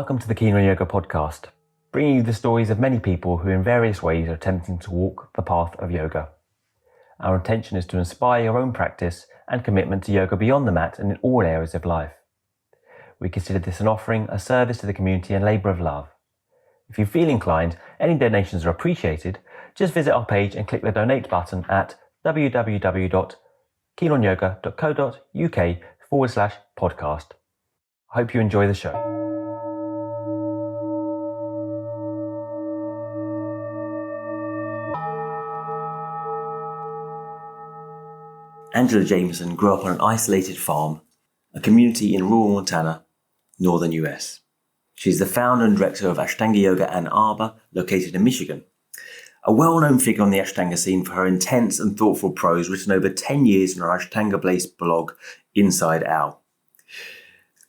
Welcome to the Keen on Yoga podcast, bringing you the stories of many people who in various ways are attempting to walk the path of yoga. Our intention is to inspire your own practice and commitment to yoga beyond the mat and in all areas of life. We consider this an offering, a service to the community and labour of love. If you feel inclined, any donations are appreciated. Just visit our page and click the donate button at www.keenonyoga.co.uk/podcast. I hope you enjoy the show. Angela Jamison grew up on an isolated farm, a community in rural Montana, northern US. She's the founder and director of Ashtanga Yoga Ann Arbor, located in Michigan. A well-known figure on the Ashtanga scene for her intense and thoughtful prose written over 10 years in her Ashtanga-based blog, Inside Out,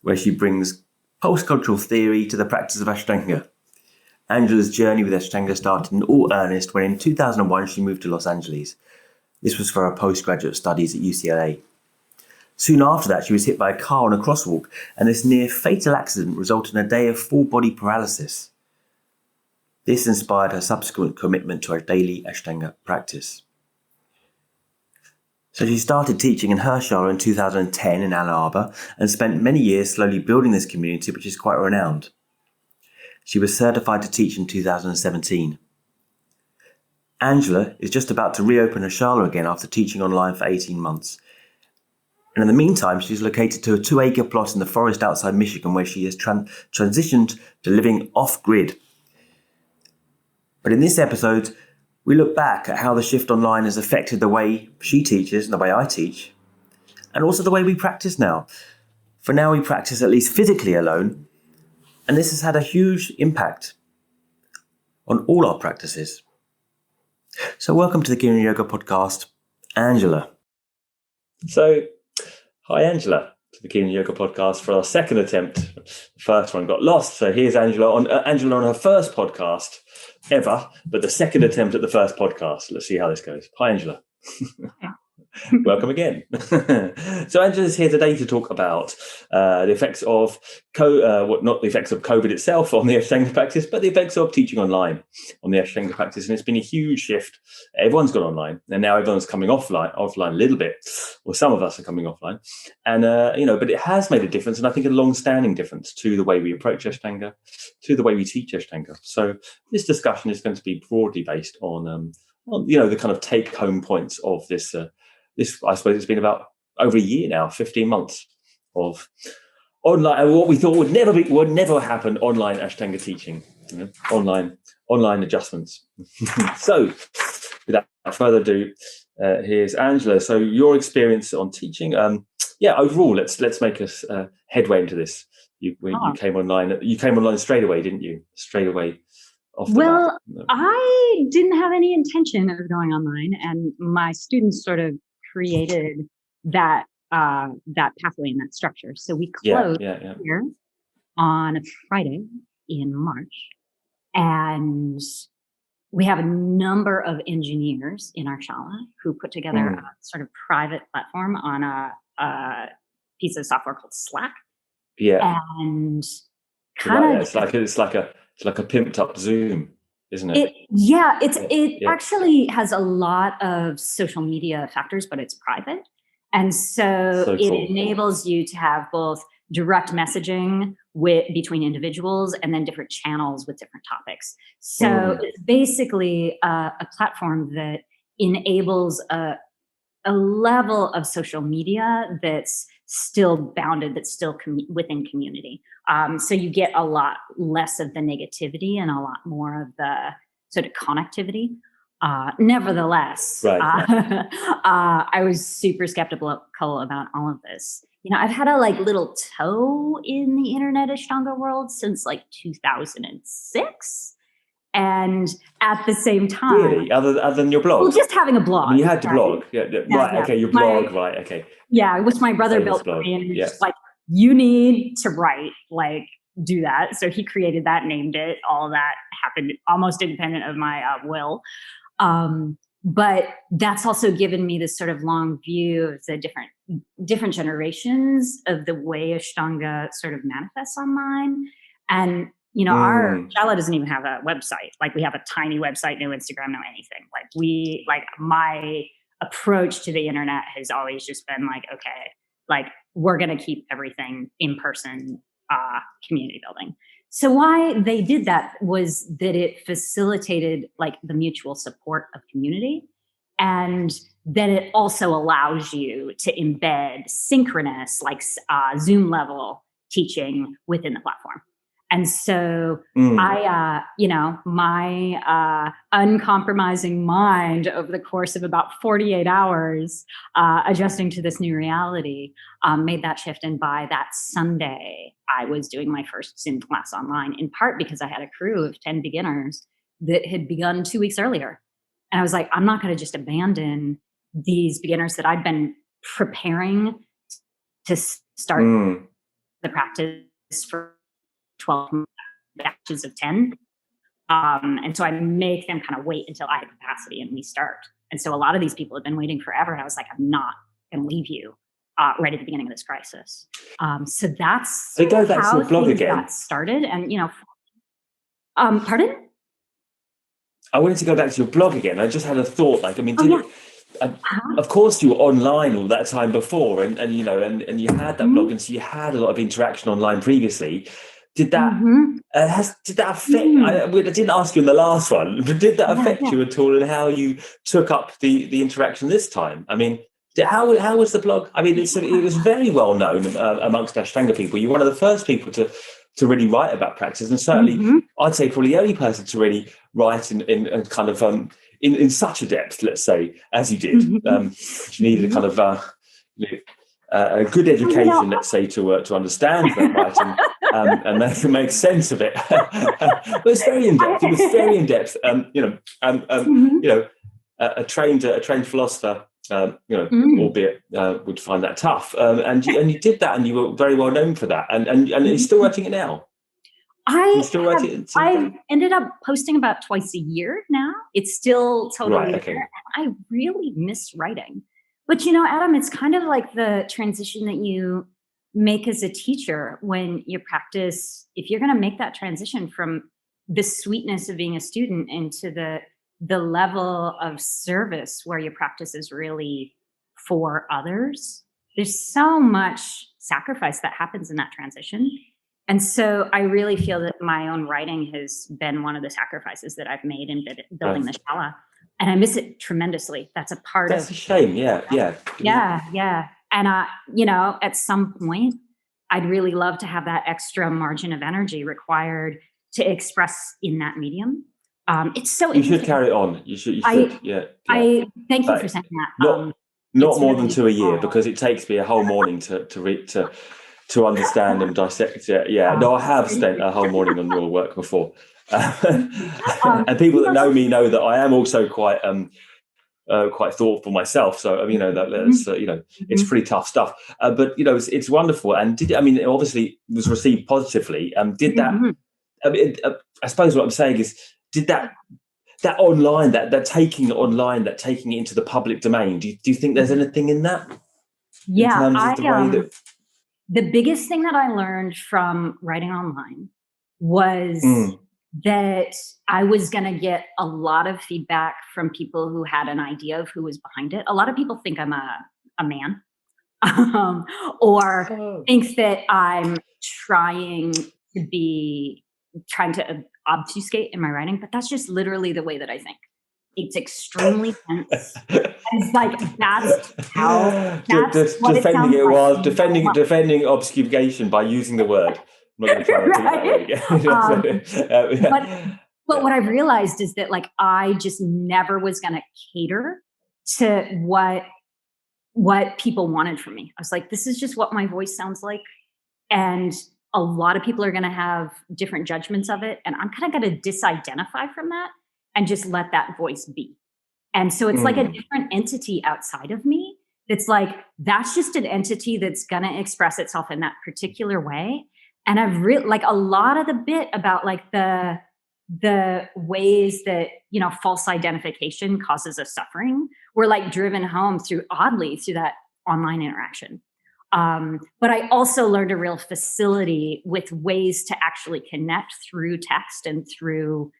where she brings post-cultural theory to the practice of Ashtanga. Angela's journey with Ashtanga started in all earnest when in 2001 she moved to Los Angeles. This was for her postgraduate studies at UCLA. Soon after that, she was hit by a car on a crosswalk, and this near-fatal accident resulted in a day of full-body paralysis. This inspired her subsequent commitment to her daily Ashtanga practice. So she started teaching in Herschel in 2010 in Ann Arbor and spent many years slowly building this community, which is quite renowned. She was certified to teach in 2017. Angela is just about to reopen her shala again after teaching online for 18 months. And in the meantime, she's located to a 2-acre plot in the forest outside Michigan where she has transitioned to living off-grid. But in this episode, we look back at how the shift online has affected the way she teaches and the way I teach, and also the way we practice now. For now, we practice at least physically alone, and this has had a huge impact on all our practices. So welcome to the Keen on Yoga podcast, Angela. So, hi Angela, to the Keen on Yoga podcast for our second attempt. The first one got lost, so here's Angela on her first podcast ever, but the second attempt at the first podcast. Let's see how this goes. Hi Angela. Welcome again. So Angela's here today to talk about the effects of not the effects of COVID itself on the Ashtanga practice, but the effects of teaching online on the Ashtanga practice. And it's been a huge shift. Everyone's gone online, and now everyone's coming offline a little bit, or some of us are coming offline. And but it has made a difference, and I think a long-standing difference to the way we approach Ashtanga, to the way we teach Ashtanga. So this discussion is going to be broadly based on the kind of take-home points of this. This, I suppose, it's been about over a year now, 15 months of online, and what we thought would never happen, online Ashtanga teaching, online adjustments. So, without further ado, here's Angela. So, your experience on teaching, overall, let's make us headway into this. You came online. You came online straight away, didn't you? Straight away. Well, I didn't have any intention of going online, and my students sort of created that pathway and that structure. So we closed here on a Friday in March, and we have a number of engineers in our shala who put together a sort of private platform on a piece of software called Slack. Yeah, and it's like a pimped up Zoom, isn't it? It actually has a lot of social media factors, but it's private. And so it enables you to have both direct messaging between individuals and then different channels with different topics. So it's basically a platform that enables a level of social media that's still bounded, that's still within community. So you get a lot less of the negativity and a lot more of the sort of connectivity. Nevertheless, I was super skeptical about all of this. I've had a little toe in the internet Ashtanga world since 2006. And at the same time, really, other than your blog, well, just having a blog. You had to blog, okay, your blog, okay, which my brother built for me, and he was just you need to write, do that. So he created that, named it. All that happened almost independent of my will. But that's also given me this sort of long view of the different generations of the way Ashtanga sort of manifests online. And, our shala doesn't even have a website. Like, we have a tiny website, no Instagram, no anything. My approach to the internet has always just been like, okay, like, we're going to keep everything in person, community building. So why they did that was that it facilitated like the mutual support of community. And then it also allows you to embed synchronous, like Zoom level teaching within the platform. And so my uncompromising mind over the course of about 48 hours, adjusting to this new reality, made that shift. And by that Sunday, I was doing my first Zoom class online, in part because I had a crew of 10 beginners that had begun 2 weeks earlier. And I was like, I'm not going to just abandon these beginners that I'd been preparing to start the practice for 12 batches of 10. And so I make them kind of wait until I have capacity and we start. And so a lot of these people have been waiting forever. And I was like, I'm not going to leave you right at the beginning of this crisis. So that's go back how to your blog things again. got started. And, pardon? I wanted to go back to your blog again. I just had a thought, of course you were online all that time before and you had that blog, and so you had a lot of interaction online previously. Did that did that affect I didn't ask you in the last one, but did that affect you at all in how you took up the interaction this time? I mean, how was the blog? I mean, it was very well known amongst Ashtanga people. You're one of the first people to really write about practice, and certainly I'd say probably the only person to really write in kind of in such a depth, let's say, as you did. You needed a kind of a good education, let's say, to understand that writing and make sense of it. But it's very in depth. It was very in depth. A trained philosopher, albeit would find that tough. And you did that, and you were very well known for that. And you're still writing it now. I ended up posting about twice a year now. It's still totally there. I really miss writing. But, Adam, it's kind of like the transition that you make as a teacher when you practice. If you're going to make that transition from the sweetness of being a student into the level of service where your practice is really for others, there's so much sacrifice that happens in that transition. And so I really feel that my own writing has been one of the sacrifices that I've made in building the shala. And I miss it tremendously. That's a part That's a shame. Yeah. And, at some point, I'd really love to have that extra margin of energy required to express in that medium. It's so interesting. You should carry on. You should. Yeah. I thank you for saying that. Not more than 2 a year, because it takes me a whole morning to understand and dissect it. Yeah. No, I have spent a whole morning on your work before. And people that know me know that I am also quite thoughtful myself. So it's pretty tough stuff. But it's wonderful. And obviously it was received positively. Did that? I suppose what I'm saying is, did that online, that taking it online, that taking it into the public domain? Do you think there's anything in that? Yeah, in terms of the way that... The biggest thing that I learned from writing online was that I was going to get a lot of feedback from people who had an idea of who was behind it. A lot of people think I'm a man, or think that I'm trying to obfuscate in my writing, but that's just literally the way that I think. It's extremely tense. It's like that's what defending it was defending obfuscation by using the word. I'm not going to try to do that again. But what I've realized is that I just never was going to cater to what people wanted from me. I was like, this is just what my voice sounds like, and a lot of people are going to have different judgments of it, and I'm kind of going to disidentify from that and just let that voice be. And so it's like a different entity outside of me. It's like, that's just an entity that's going to express itself in that particular way. And I've a lot of the bit about the ways that, false identification causes us suffering were driven home through that online interaction. But I also learned a real facility with ways to actually connect through text and through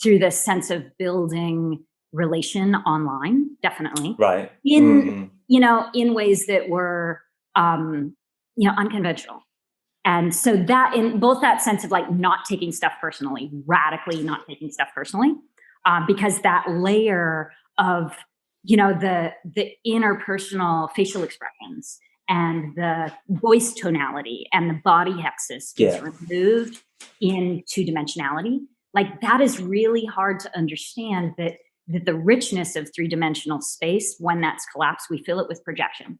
the sense of building relation online, definitely. Right. In ways that were, unconventional. And so that, in both that sense of like not taking stuff personally, radically not taking stuff personally, because that layer of, the interpersonal facial expressions and the voice tonality and the body hexis is removed in two-dimensionality. Like that is really hard to understand, that the richness of three-dimensional space, when that's collapsed, we fill it with projection,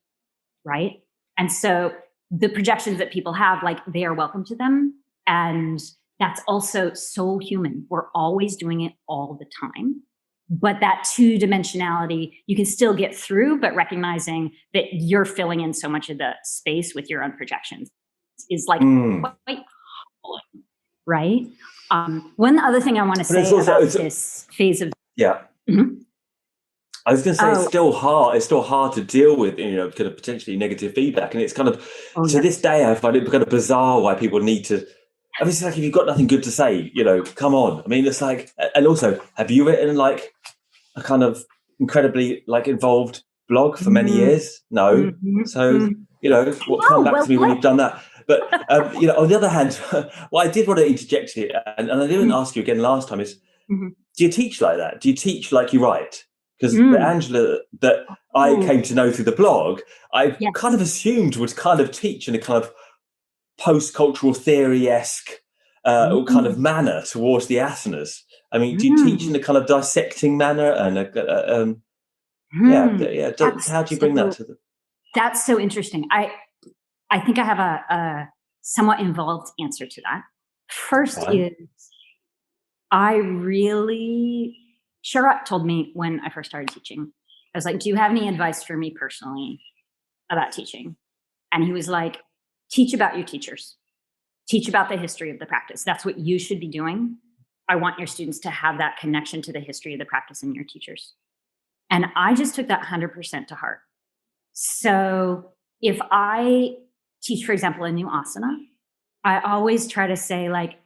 right? And so the projections that people have, like they are welcome to them. And that's also so human. We're always doing it all the time. But that two-dimensionality, you can still get through, but recognizing that you're filling in so much of the space with your own projections is like quite humbling, right? One other thing I want to say about this phase of... Yeah. Mm-hmm. I was going to say, it's still hard. It's still hard to deal with, kind of potentially negative feedback. And it's kind of, to this day, I find it kind of bizarre why people need to... I mean, it's like, if you've got nothing good to say, come on. I mean, it's like... And also, have you written like a kind of incredibly like involved blog for many years? No. So, come back to me when you've done that. But, on the other hand, what I did want to interject here, and I didn't ask you again last time, is do you teach like that? Do you teach like you write? Because the Angela that I came to know through the blog, I kind of assumed would kind of teach in a kind of post-cultural theory-esque kind of manner towards the asanas. I mean, do you teach in a kind of dissecting manner? And how do you bring that to them? That's so interesting. I think I have a somewhat involved answer to that. First is, Sharat told me when I first started teaching, I was like, do you have any advice for me personally about teaching? And he was like, teach about your teachers. Teach about the history of the practice. That's what you should be doing. I want your students to have that connection to the history of the practice and your teachers. And I just took that 100% to heart. So if I teach, for example, a new asana, I always try to say like,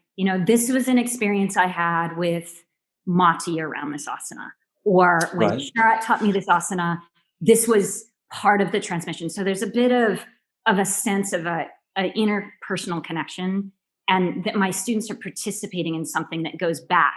this was an experience I had with Mati around this asana. Or when Sharat taught me this asana, this was part of the transmission. So there's a bit of a sense of an interpersonal connection, and that my students are participating in something that goes back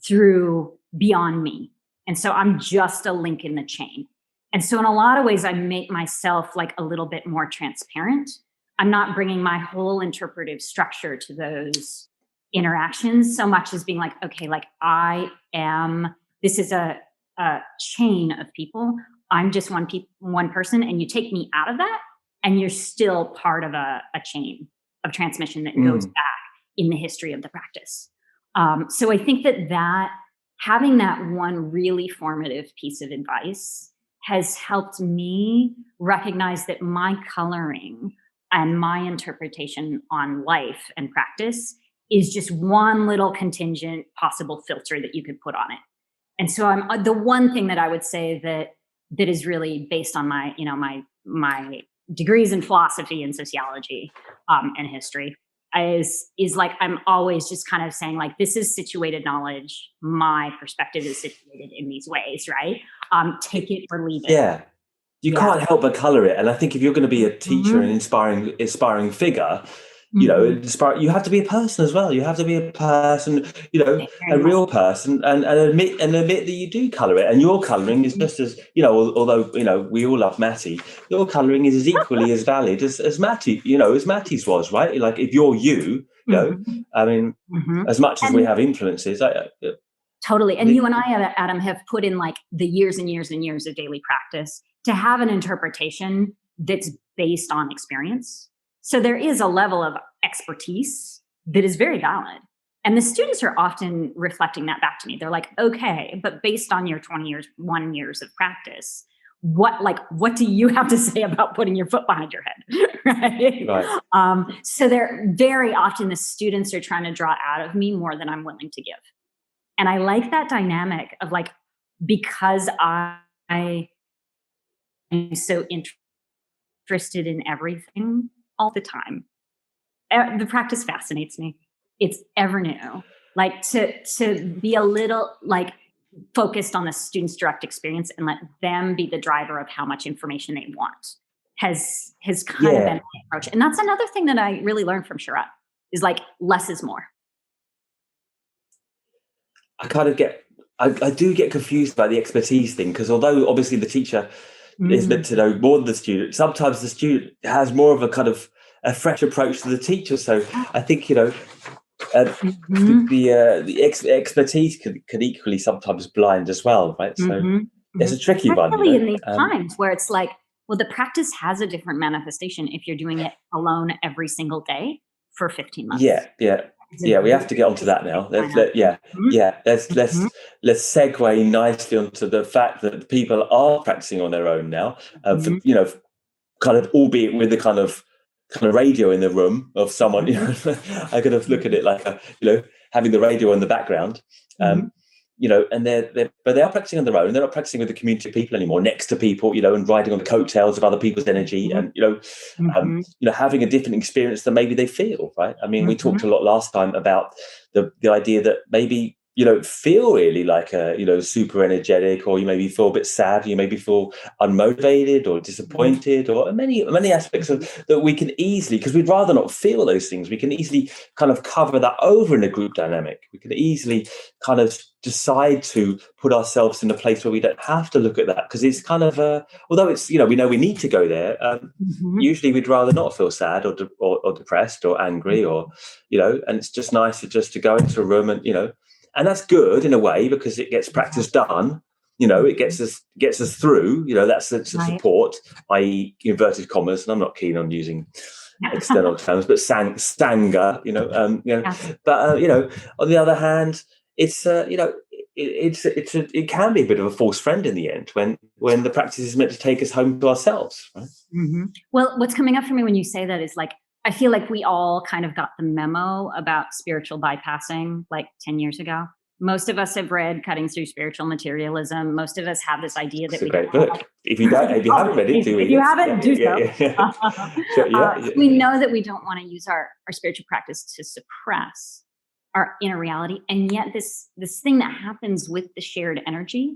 through beyond me. And so I'm just a link in the chain. And so in a lot of ways, I make myself like a little bit more transparent. I'm not bringing my whole interpretive structure to those interactions so much as being like, okay, like this is a chain of people. I'm just one person, and you take me out of that, and you're still part of a chain of transmission that goes back in the history of the practice. So I think that having that one really formative piece of advice has helped me recognize that my coloring and my interpretation on life and practice is just one little contingent possible filter that you could put on it. And so the one thing that I would say that is really based on my, my degrees in philosophy and sociology and history is like, I'm always just kind of saying like, this is situated knowledge. My perspective is situated in these ways, right? Take it or leave it. Yeah. You can't help but color it. And I think if you're going to be a teacher and inspiring figure, you have to be a person as well. You have to be a person, a real person, and admit that you do color it. And your coloring is just as, although, we all love Matty, your coloring is as equally as valid as Matty, as Matty's was, right? Like if you're I mean, as much as we have influences. Totally. And you and I, Adam, have put in like the years and years and years of daily practice to have an interpretation that's based on experience. So there is a level of expertise that is very valid. And the students are often reflecting that back to me. They're like, okay, but based on your 21 years of practice, what do you have to say about putting your foot behind your head? Right. So they're very often, the students are trying to draw out of me more than I'm willing to give. And I like that dynamic of like, because I am so interested interested in everything all the time. The practice fascinates me. It's ever new. Like to be a little like focused on the student's direct experience and let them be the driver of how much information they want has kind of been my approach. And that's another thing that I really learned from Sharat is like less is more. I do get confused by the expertise thing, because although obviously the teacher is meant to know more than the student, sometimes the student has more of a kind of a fresh approach to the teacher. So I think, the expertise can equally sometimes blind as well, right? So it's a tricky one. Especially in these times where it's like, well, the practice has a different manifestation if you're doing it alone every single day for 15 months. Yeah, we have to get onto that now. Let's segue nicely onto the fact that people are practicing on their own now. Kind of, albeit with the kind of radio in the room of someone. I kind of look at it like having the radio in the background. And they are practicing on their own. They're not practicing with the community of people anymore, next to people, and riding on the coattails of other people's energy, and having a different experience than maybe they feel. Right? I mean, we talked a lot last time about the idea that maybe you don't feel really like super energetic, or you maybe feel a bit sad, you maybe feel unmotivated or disappointed, or many aspects of that we can easily, because we'd rather not feel those things, we can easily kind of cover that over in a group dynamic. We can easily kind of decide to put ourselves in a place where we don't have to look at that, because it's kind of although it's we know we need to go there, usually we'd rather not feel sad or depressed or angry, or and it's just nicer just to go into a room and that's good in a way, because it gets practice done. It gets us through. That's the support, i.e., inverted commas. And I'm not keen on using external terms, but sangha. But on the other hand, it's it can be a bit of a false friend in the end when the practice is meant to take us home to ourselves. Right? Well, what's coming up for me when you say that is like, I feel like we all kind of got the memo about spiritual bypassing like 10 years ago. Most of us have read Cutting Through Spiritual Materialism. Most of us have this idea that it's a great book. If you haven't read it, if you haven't, do so. We know that we don't want to use our spiritual practice to suppress our inner reality, and yet this thing that happens with the shared energy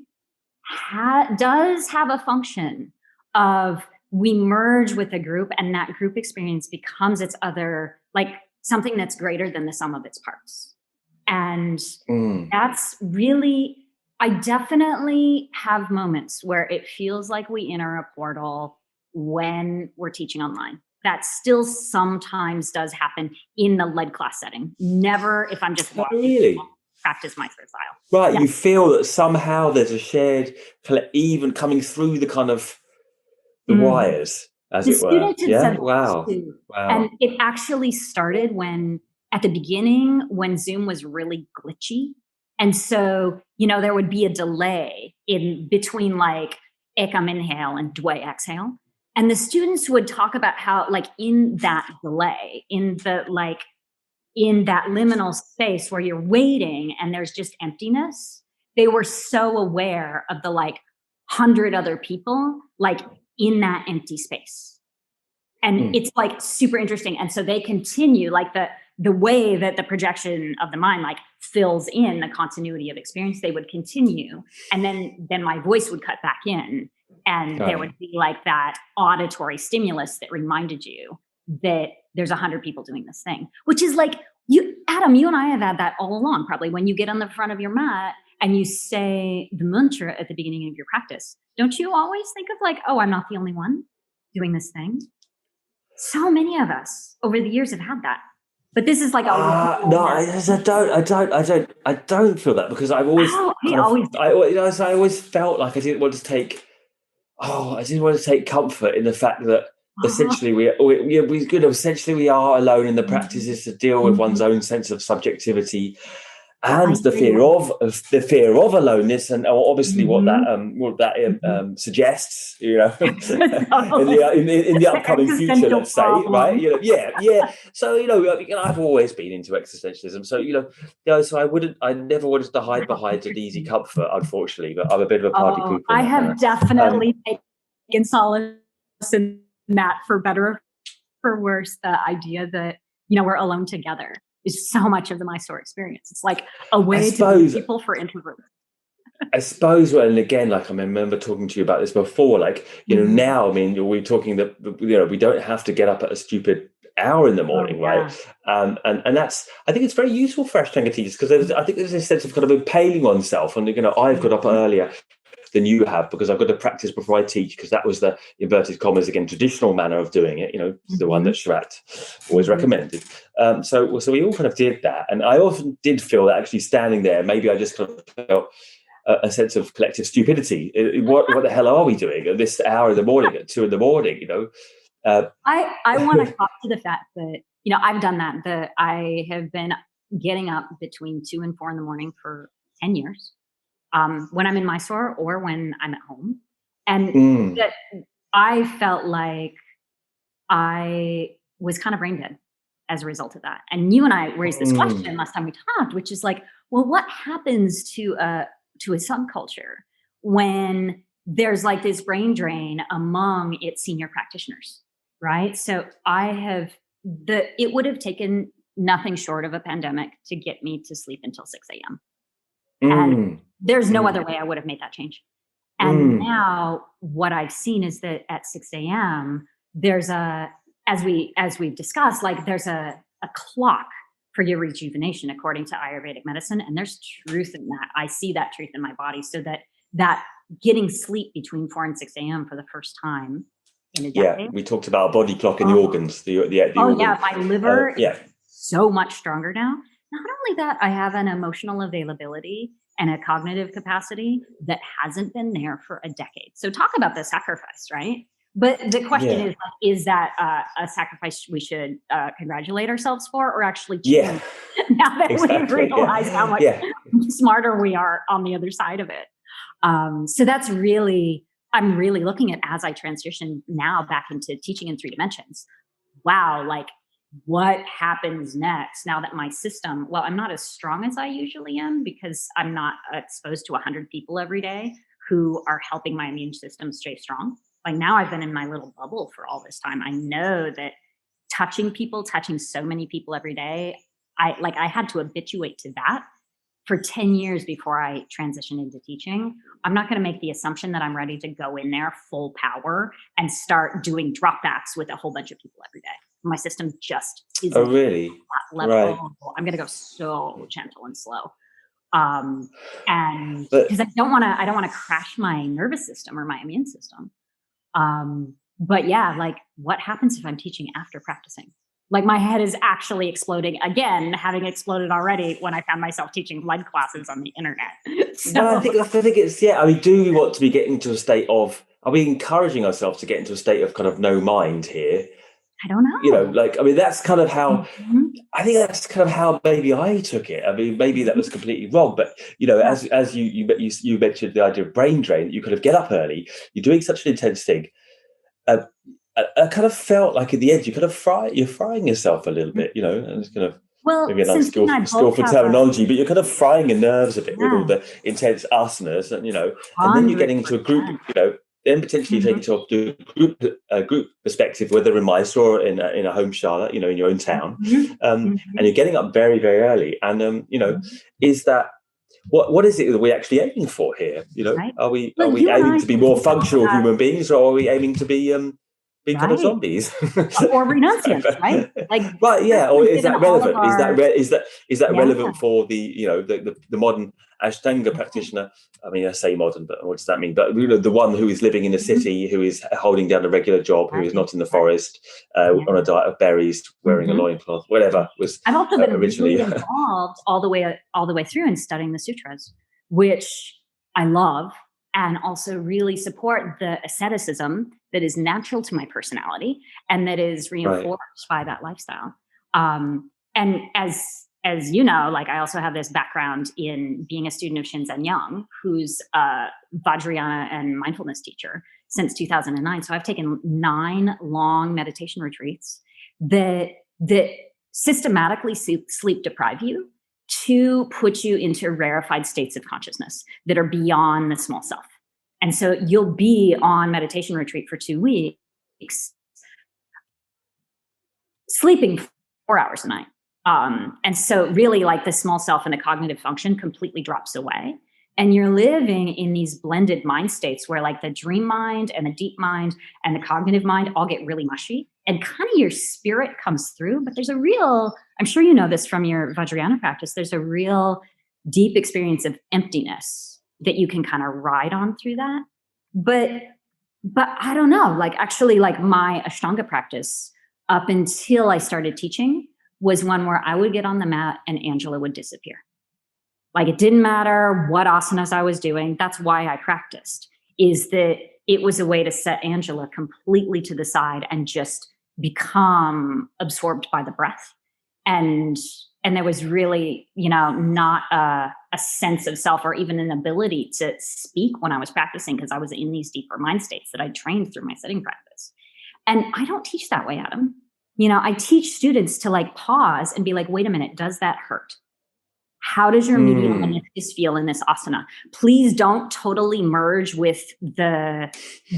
does have a function of, we merge with a group, and that group experience becomes its other, like something that's greater than the sum of its parts. And that's really, I definitely have moments where it feels like we enter a portal when we're teaching online. That still sometimes does happen in the lead class setting. Never if I'm just walking practice my third style. Right, you feel that somehow there's a shared, even coming through the kind of the wires, as it were. Yeah. Wow. And it actually started at the beginning when Zoom was really glitchy. And so, there would be a delay in between like ekam inhale and dway exhale. And the students would talk about how like in that delay, in that liminal space where you're waiting and there's just emptiness, they were so aware of the 100 other people in that empty space. And it's super interesting. And so they continue the way that the projection of the mind fills in the continuity of experience, they would continue. And then my voice would cut back in, and there would be that auditory stimulus that reminded you that there's 100 people doing this thing, which is Adam, you and I have had that all along. Probably when you get on the front of your mat and you say the mantra at the beginning of your practice, don't you always think of oh, I'm not the only one doing this thing? So many of us over the years have had that. But this is no, I don't feel that, because I've always, I always felt like I didn't want to take comfort in the fact that essentially we are alone in the practices to deal with one's own sense of subjectivity and the fear of aloneness, and obviously what that suggests, in the upcoming future, let's say, right? So I've always been into existentialism, so I never wanted to hide behind an easy comfort, unfortunately. But I'm a bit of a party pooper. I have definitely taken solace in that, for better or for worse, the idea that, we're alone together is so much of the Mysore experience. It's like a way to be people for introverts. I suppose, and again, like I remember talking to you about this before, like, now, I mean, we're talking that, we don't have to get up at a stupid hour in the morning, right? And that's, I think it's very useful for Ashtanga teachers, because I think there's a sense of kind of impaling oneself. And, I've got up earlier than you have because I've got to practice before I teach, because that was the inverted commas again traditional manner of doing it, the one that Shrat always recommended. So we all kind of did that, and I often did feel that actually standing there, maybe I just kind of felt a sense of collective stupidity. What the hell are we doing at this hour in the morning, at 2 a.m? I want to talk to the fact that I've done that I have been getting up between 2 and 4 in the morning for 10 years. When I'm in Mysore or when I'm at home. And that I felt like I was kind of brain dead as a result of that. And you and I raised this question last time we talked, which is like, well, what happens to a subculture when there's like this brain drain among its senior practitioners, right? So it would have taken nothing short of a pandemic to get me to sleep until 6 a.m. And there's no other way I would have made that change. And now what I've seen is that at 6 a.m., there's as we've discussed, like there's a clock for your rejuvenation according to Ayurvedic medicine. And there's truth in that. I see that truth in my body. So that getting sleep between 4 and 6 a.m. for the first time in a decade. Yeah, we talked about our body clock and the organs. The organ. Yeah, my liver is so much stronger now. Not only that, I have an emotional availability and a cognitive capacity that hasn't been there for a decade. So talk about the sacrifice, right? But the question is that a sacrifice we should congratulate ourselves for, or actually change now that we realize how much smarter we are on the other side of it? So that's I'm really looking at, as I transition now back into teaching in 3 dimensions. Wow, like, what happens next now that my system, well, I'm not as strong as I usually am because I'm not exposed to 100 people every day who are helping my immune system stay strong. Like, now I've been in my little bubble for all this time. I know that touching so many people every day, I had to habituate to that for 10 years before I transitioned into teaching. I'm not going to make the assumption that I'm ready to go in there full power and start doing dropbacks with a whole bunch of people every day. My system just isn't. Oh, really? Level. Right. I'm going to go so gentle and slow. And because I don't want to crash my nervous system or my immune system. But yeah, like, what happens if I'm teaching after practicing? Like, my head is actually exploding again, having exploded already when I found myself teaching blood classes on the internet. So, well, I think it's, I mean, do we want to be getting to a state of, are we encouraging ourselves to get into a state of kind of no mind here? I don't know. Like, I mean, that's kind of how, I think that's kind of how maybe I took it. I mean, maybe that was completely wrong, but, as you mentioned the idea of brain drain, you kind of get up early, you're doing such an intense thing. I kind of felt like at the end, you're frying yourself a little bit, and it's kind of maybe an unskillful terminology, but you're kind of frying your nerves a bit with all the intense asanas, and, and then you're getting into a group, then potentially taking yourself to a group perspective, whether in Mysore or in a home shala, in your own town, and you're getting up very, very early. And, is that, what is it that we're actually aiming for here? Right. Are we aiming to be more functional human beings, or are we aiming to be kind of zombies or renunciants, right? Like, right, yeah. Or is that relevant? Is that relevant for the modern Ashtanga practitioner? I mean, I say modern, but what does that mean? But the one who is living in a city, who is holding down a regular job, who is not in the forest, on a diet of berries, wearing a loincloth, whatever was. I've also been originally really involved all the way through in studying the sutras, which I love, and also really support the asceticism that is natural to my personality and that is reinforced by that lifestyle. And as you know, like, I also have this background in being a student of Shinzen Young, who's a Vajrayana and mindfulness teacher since 2009. So I've taken 9 long meditation retreats that systematically sleep deprive you to put you into rarefied states of consciousness that are beyond the small self. And so you'll be on meditation retreat for 2 weeks sleeping 4 hours a night. And so really like the small self and the cognitive function completely drops away. And you're living in these blended mind states where like the dream mind and the deep mind and the cognitive mind all get really mushy, and kind of your spirit comes through. But there's a real, I'm sure you know this from your Vajrayana practice, there's a real deep experience of emptiness that you can kind of ride on through that. But I don't know, like actually like my Ashtanga practice up until I started teaching was one where I would get on the mat and Angela would disappear. Like it didn't matter what asanas I was doing. That's why I practiced, is that it was a way to set Angela completely to the side and just become absorbed by the breath. And there was really, not a sense of self or even an ability to speak when I was practicing, because I was in these deeper mind states that I trained through my sitting practice. And I don't teach that way, Adam. I teach students to like pause and be like, wait a minute, does that hurt? How does your medial meniscus feel in this asana? Please don't totally merge with the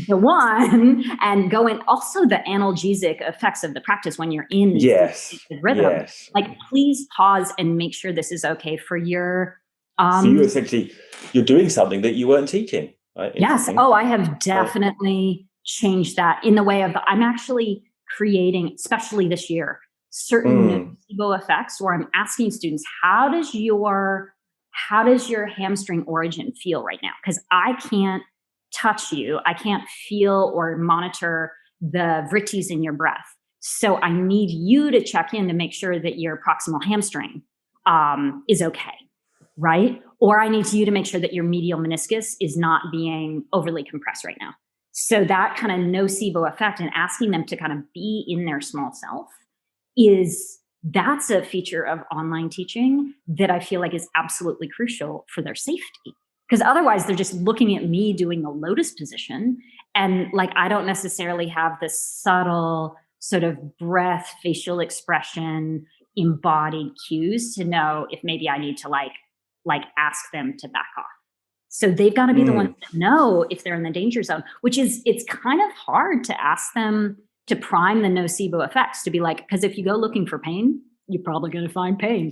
one and go in. Also, the analgesic effects of the practice when you're in the rhythm. Yes. Like, please pause and make sure this is okay for your. So you essentially, you're doing something that you weren't teaching, right? Yes. Oh, I have definitely changed that in the way of I'm actually creating, especially this year, certain nocebo effects where I'm asking students, how does your hamstring origin feel right now? Because I can't touch you. I can't feel or monitor the vrittis in your breath. So I need you to check in to make sure that your proximal hamstring is okay, right? Or I need you to make sure that your medial meniscus is not being overly compressed right now. So that kind of nocebo effect and asking them to kind of be in their small self that's a feature of online teaching that I feel like is absolutely crucial for their safety. Because otherwise they're just looking at me doing the lotus position. And like, I don't necessarily have this subtle sort of breath, facial expression, embodied cues to know if maybe I need to like ask them to back off. So they've got to be the ones that know if they're in the danger zone, it's kind of hard to ask them to prime the nocebo effects, to be like, because if you go looking for pain, you're probably going to find pain.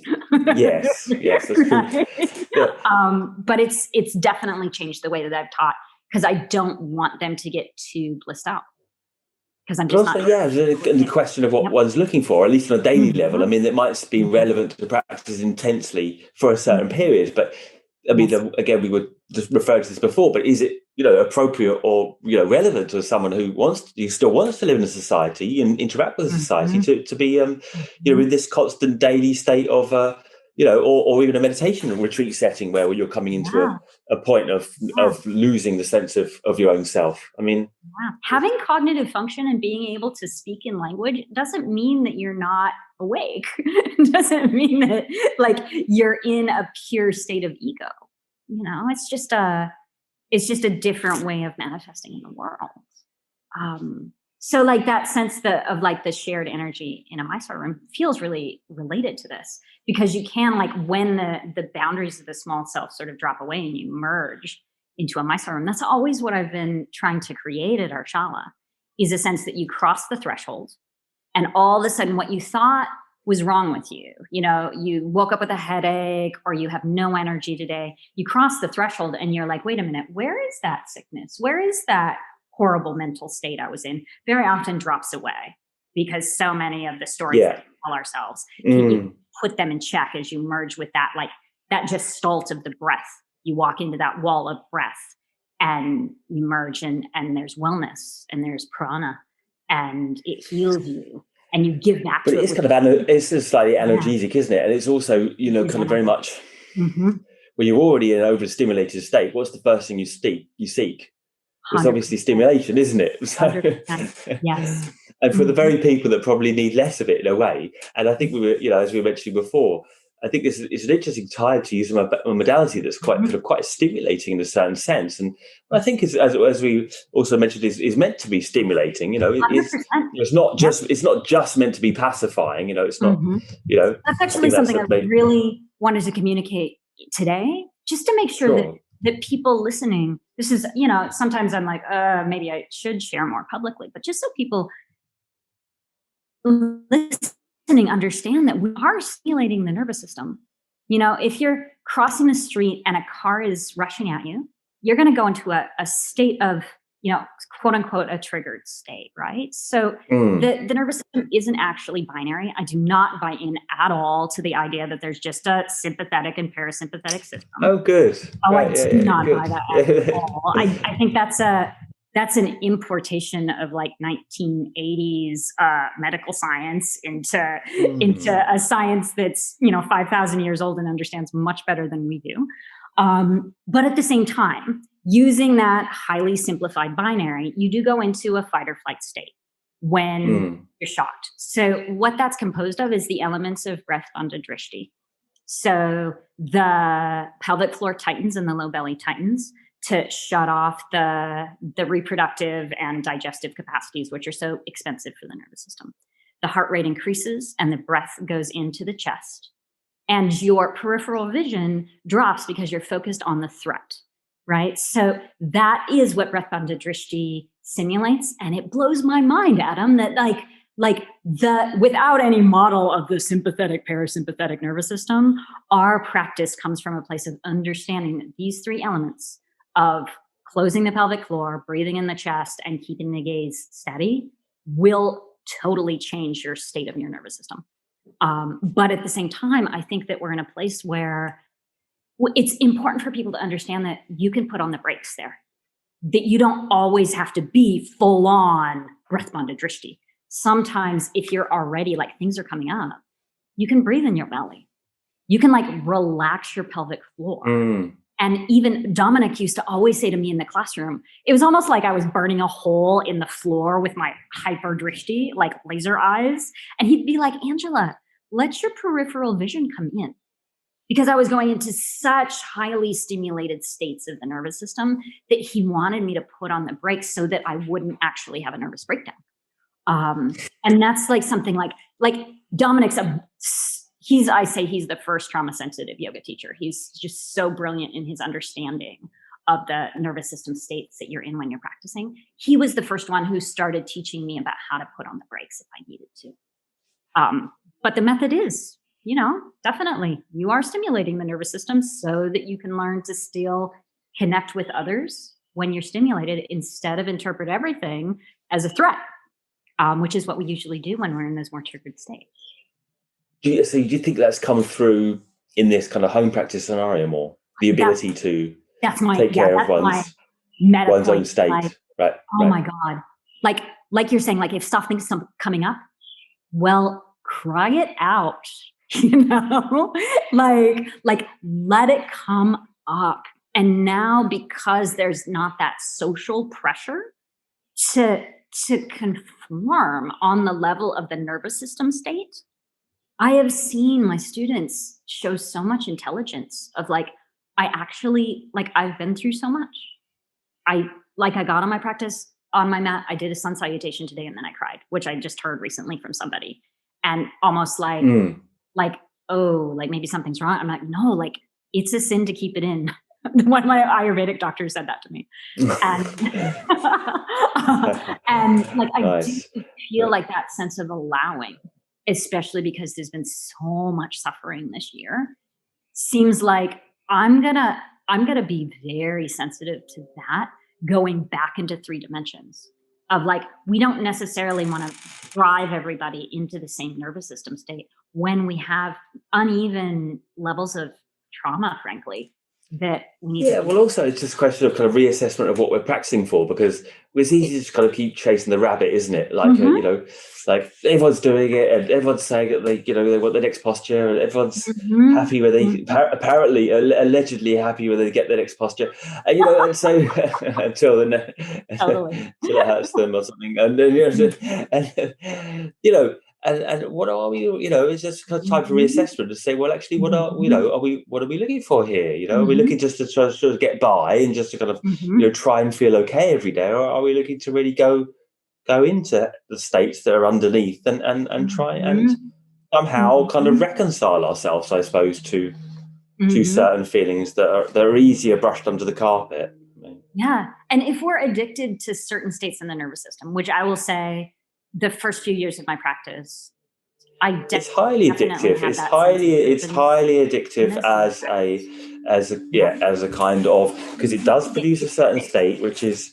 Yes, that's true. Yeah. But it's definitely changed the way that I've taught, because I don't want them to get too blissed out. Because I'm just not. Yeah, the question of what one's looking for, at least on a daily level. I mean, it might be relevant to practice intensely for a certain period, but I mean, again, we would just refer to this before, but is it, appropriate or, relevant to someone who still wants to live in a society and interact with a society to be, in this constant daily state of, or even a meditation retreat setting where you're coming into a point of losing the sense of your own self. I mean, having cognitive function and being able to speak in language doesn't mean that you're not awake. It doesn't mean that like you're in a pure state of ego. It's just a different way of manifesting in the world. So like that sense of like the shared energy in a Mysore room feels really related to this, because you can, like, when the boundaries of the small self sort of drop away and you merge into a Mysore room, that's always what I've been trying to create at our shala, is a sense that you cross the threshold and all of a sudden what you thought was wrong with you, you woke up with a headache or you have no energy today, you cross the threshold and you're like, wait a minute, where is that sickness? Where is that horrible mental state I was in? Very often drops away, because so many of the stories that we tell ourselves, you put them in check as you merge with that, like that gestalt of the breath. You walk into that wall of breath and you merge and there's wellness and there's prana and it heals you. And you give back but to it. It's kind of it's slightly analgesic, isn't it? And it's also, kind of very much when you're already in an overstimulated state, what's the first thing you seek? It's 100%. Obviously stimulation, isn't it? So, yes. And for the very people that probably need less of it in a way. And I think we were, as we mentioned before, I think it's an interesting time to use a modality that's quite kind of quite stimulating in a certain sense. And I think as we also mentioned, is meant to be stimulating. It's not just meant to be pacifying. It's not. That's actually something I really wanted to communicate today, just to make sure that people listening. This is, sometimes I'm like, maybe I should share more publicly, but just so people. listening understand that we are stimulating the nervous system. If you're crossing the street and a car is rushing at you, you're going to go into a state of, quote unquote, a triggered state, right? So the nervous system isn't actually binary. I do not buy in at all to the idea that there's just a sympathetic and parasympathetic system. Oh, good. Oh, right, I do not buy that at all. I think that's an importation of like 1980s medical science into a science that's 5,000 years old and understands much better than we do. But at the same time, using that highly simplified binary, you do go into a fight or flight state when you're shocked. So what that's composed of is the elements of breath bandha drishti. So the pelvic floor tightens and the low belly tightens to shut off the reproductive and digestive capacities, which are so expensive for the nervous system. The heart rate increases and the breath goes into the chest. And your peripheral vision drops because you're focused on the threat, right? So that is what breath bandha drishti simulates. And it blows my mind, Adam, that without any model of the sympathetic parasympathetic nervous system, our practice comes from a place of understanding that these three elements of closing the pelvic floor, breathing in the chest, and keeping the gaze steady will totally change your state of your nervous system. But at the same time, I think that we're in a place where it's important for people to understand that you can put on the brakes there, that you don't always have to be full on breath bandha drishti. Sometimes if you're already things are coming up, you can breathe in your belly. You can relax your pelvic floor. And even Dominic used to always say to me in the classroom, it was almost like I was burning a hole in the floor with my hyper drishti, laser eyes. And he'd be like, Angela, let your peripheral vision come in. Because I was going into such highly stimulated states of the nervous system that he wanted me to put on the brakes so that I wouldn't actually have a nervous breakdown. And that's something like Dominic's I say he's the first trauma sensitive yoga teacher. He's just so brilliant in his understanding of the nervous system states that you're in when you're practicing. He was the first one who started teaching me about how to put on the brakes if I needed to. But the method is, definitely you are stimulating the nervous system so that you can learn to still connect with others when you're stimulated instead of interpret everything as a threat, which is what we usually do when we're in those more triggered states. So do you think that's come through in this kind of home practice scenario more? The ability to take care of one's own state, right? Oh my God. Like you're saying, if something's coming up, well, cry it out, let it come up. And now, because there's not that social pressure to conform on the level of the nervous system state, I have seen my students show so much intelligence of I actually, I've been through so much. I got on my practice on my mat. I did a sun salutation today and then I cried, which I just heard recently from somebody, and almost maybe something's wrong. I'm like, no, it's a sin to keep it in. One of my Ayurvedic doctors said that to me. And I do feel that sense of allowing, especially because there's been so much suffering this year, seems like I'm gonna be very sensitive to that, going back into 3 dimensions of we don't necessarily want to drive everybody into the same nervous system state when we have uneven levels of trauma, frankly, that we need to well, also it's just a question of kind of reassessment of what we're practicing for, because it's easy to just kind of keep chasing the rabbit, isn't it? Everyone's doing it and everyone's saying that they want the next posture, and everyone's happy when they apparently allegedly happy when they get the next posture, and so until it hurts them or something, and then and what are we? It's just kind of time for reassessment to say, well, actually, what are we looking for here? Are we looking just to try to get by and just to kind of try and feel okay every day, or are we looking to really go into the states that are underneath and try and somehow kind of reconcile ourselves, I suppose, to certain feelings that are easier brushed under the carpet. Yeah, and if we're addicted to certain states in the nervous system, which I will say, the first few years of my practice, it's highly addictive. It's highly addictive as a kind of, because it does produce a certain state, which is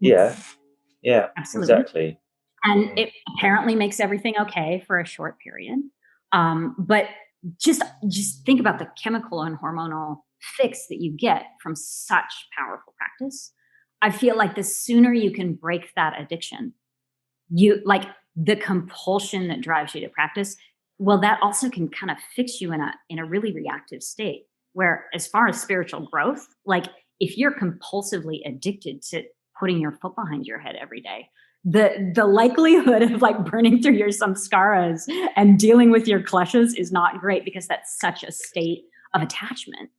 absolutely, exactly. And it apparently makes everything okay for a short period. But just think about the chemical and hormonal fix that you get from such powerful practice. I feel like the sooner you can break that addiction, you like the compulsion that drives you to practice. Well, that also can kind of fix you in a really reactive state, where as far as spiritual growth, like if you're compulsively addicted to putting your foot behind your head every day, the likelihood of like burning through your samskaras and dealing with your kleshas is not great, because that's such a state of attachment.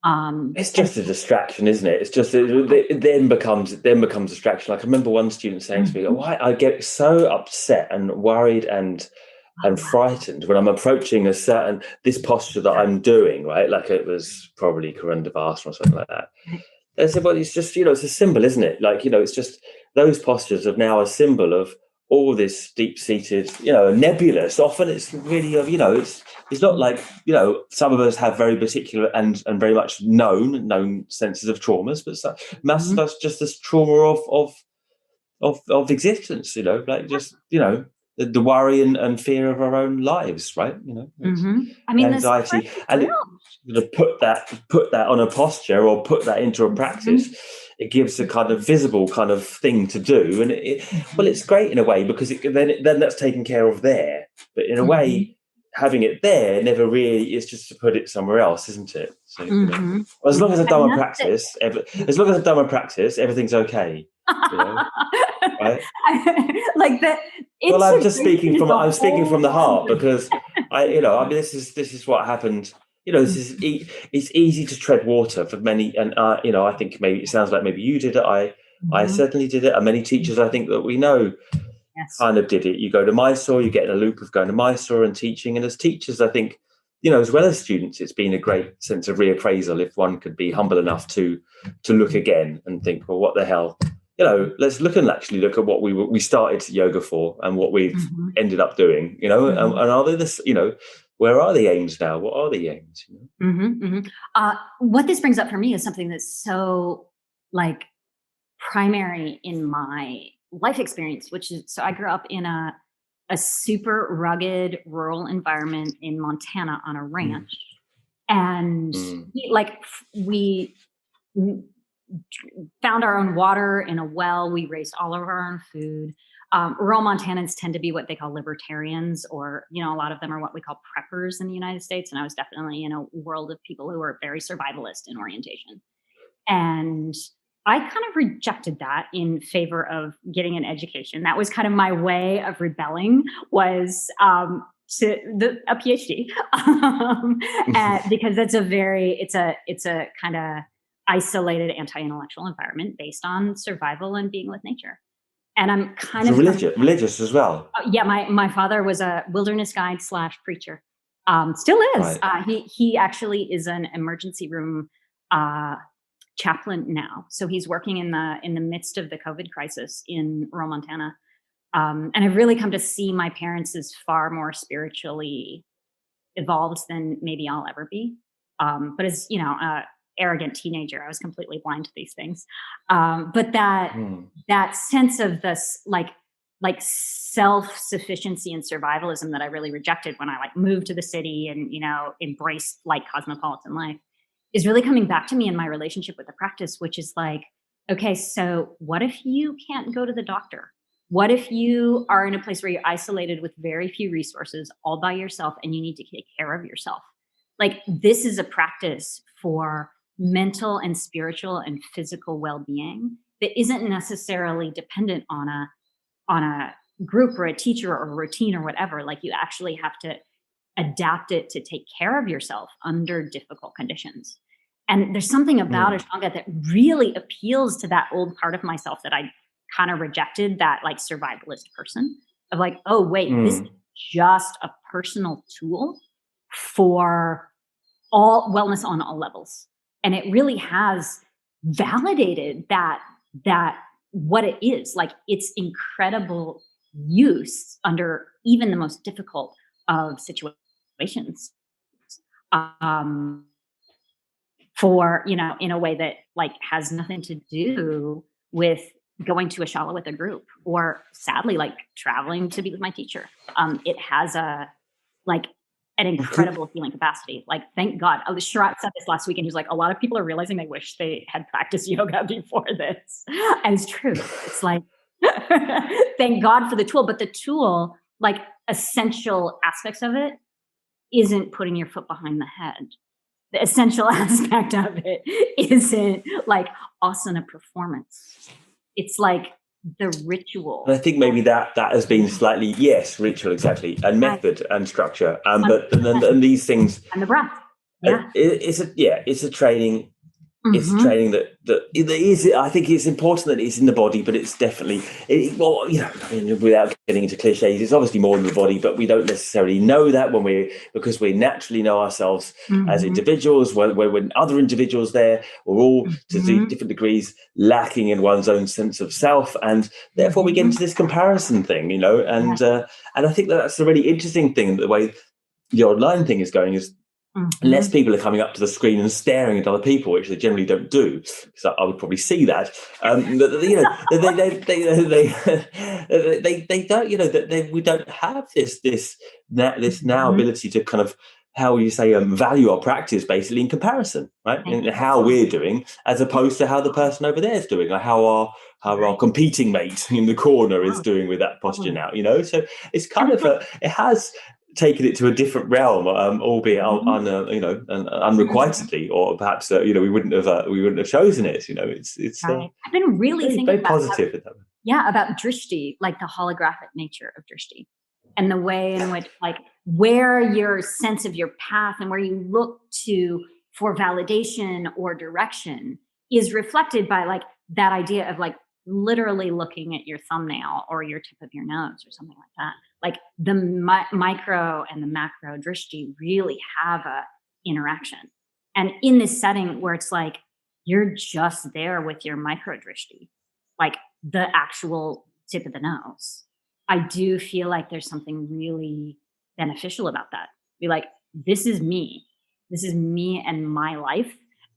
It's just a distraction, isn't it? It's just it then becomes distraction. Like I remember one student saying to me, "Why I get so upset and worried and frightened when I'm approaching this posture that I'm doing, right? Like it was probably Karundavasana or something like that." I said, "Well, it's just it's a symbol, isn't it? Like it's just those postures are now a symbol of all this deep-seated, nebulous. Often it's really it's not like some of us have very particular and very much known senses of traumas, but mass of us just this trauma of existence. Like just the worry and fear of our own lives, right? I mean, anxiety, and put that on a posture or put that into a practice. It gives a kind of visible kind of thing to do, and it's great in a way, because then that's taken care of there. But in a way, having it there never really is, just to put it somewhere else, isn't it? So as long as I've done my practice, everything's okay. Right? Like that. Well, I'm speaking from the heart, because I mean, this is what happened. It's easy to tread water for many, and I think maybe it sounds like maybe you did it. I certainly did it, and many teachers I think that we know kind of did it. You go to Mysore, you get in a loop of going to Mysore and teaching, and as teachers, I think as well as students, it's been a great sense of reappraisal if one could be humble enough to look again and think, well, what the hell. Let's look at what we started yoga for and what we've ended up doing, and are they this, where are the aims now? What are the aims? What this brings up for me is something that's so like primary in my life experience, which is, so I grew up in a super rugged rural environment in Montana on a ranch. And we found our own water in a well. We raised all of our own food. Rural Montanans tend to be what they call libertarians, or, a lot of them are what we call preppers in the United States. And I was definitely in a world of people who are very survivalist in orientation. And I kind of rejected that in favor of getting an education. That was kind of my way of rebelling, was a PhD, because that's it's a kind of isolated anti-intellectual environment based on survival and being with nature. And I'm kind of religious as well. Yeah, my father was a wilderness guide / preacher. Still is. Right. He actually is an emergency room chaplain now. So he's working in the midst of the COVID crisis in rural Montana. And I've really come to see my parents as far more spiritually evolved than maybe I'll ever be. But as arrogant teenager, I was completely blind to these things. But that sense of this like self-sufficiency and survivalism that I really rejected when I moved to the city and embraced cosmopolitan life is really coming back to me in my relationship with the practice, which is okay, so what if you can't go to the doctor? What if you are in a place where you're isolated with very few resources, all by yourself, and you need to take care of yourself? This is a practice for mental and spiritual and physical well-being that isn't necessarily dependent on a group or a teacher or a routine or whatever. You actually have to adapt it to take care of yourself under difficult conditions. And there's something about Ashtanga that really appeals to that old part of myself that I kind of rejected, that survivalist person of oh, wait, this is just a personal tool for all wellness on all levels. And it really has validated that what it is. It's incredible use under even the most difficult of situations, for, you know, in a way that like has nothing to do with going to a shala with a group, or sadly, like traveling to be with my teacher. It has a like an incredible healing capacity. Like, thank God. Sharat said this last week, and he was like, a lot of people are realizing they wish they had practiced yoga before this. And it's true. It's like, thank God for the tool, but the tool, like essential aspects of it, isn't putting your foot behind the head. The essential aspect of it isn't like asana performance. It's like the ritual. And I think maybe that has been slightly, yes, ritual, exactly, and method and structure. But and these things and the breath. Yeah. It's a training. It's a training that is. I think it's important that it's in the body, but it's definitely well, you know, I mean, without getting into cliches, it's obviously more in the body, but we don't necessarily know that because we naturally know ourselves as individuals. When other individuals there, we're all to different degrees lacking in one's own sense of self, and therefore we get into this comparison thing, you know. And I think that's a really interesting thing. The way the online thing is going is. Less people are coming up to the screen and staring at other people, which they generally don't do. Because I would probably see that. You know, they don't. You know, we don't have this now ability to kind of, how you say, value our practice basically in comparison, right? And how we're doing as opposed to how the person over there is doing, like how our competing mate in the corner is doing with that posture now. You know, so it's kind of it has taken it to a different realm, albeit unrequitedly, or perhaps you know, we wouldn't have chosen it. You know, it's right. I've been really thinking very positive with that. Yeah, about drishti, like the holographic nature of drishti, and the way in which, like, where your sense of your path and where you look to for validation or direction is reflected by like that idea of like literally looking at your thumbnail or your tip of your nose or something like that. Like the micro and the macro drishti really have a interaction. And in this setting where it's like, you're just there with your micro drishti, like the actual tip of the nose, I do feel like there's something really beneficial about that. Be like, this is me and my life.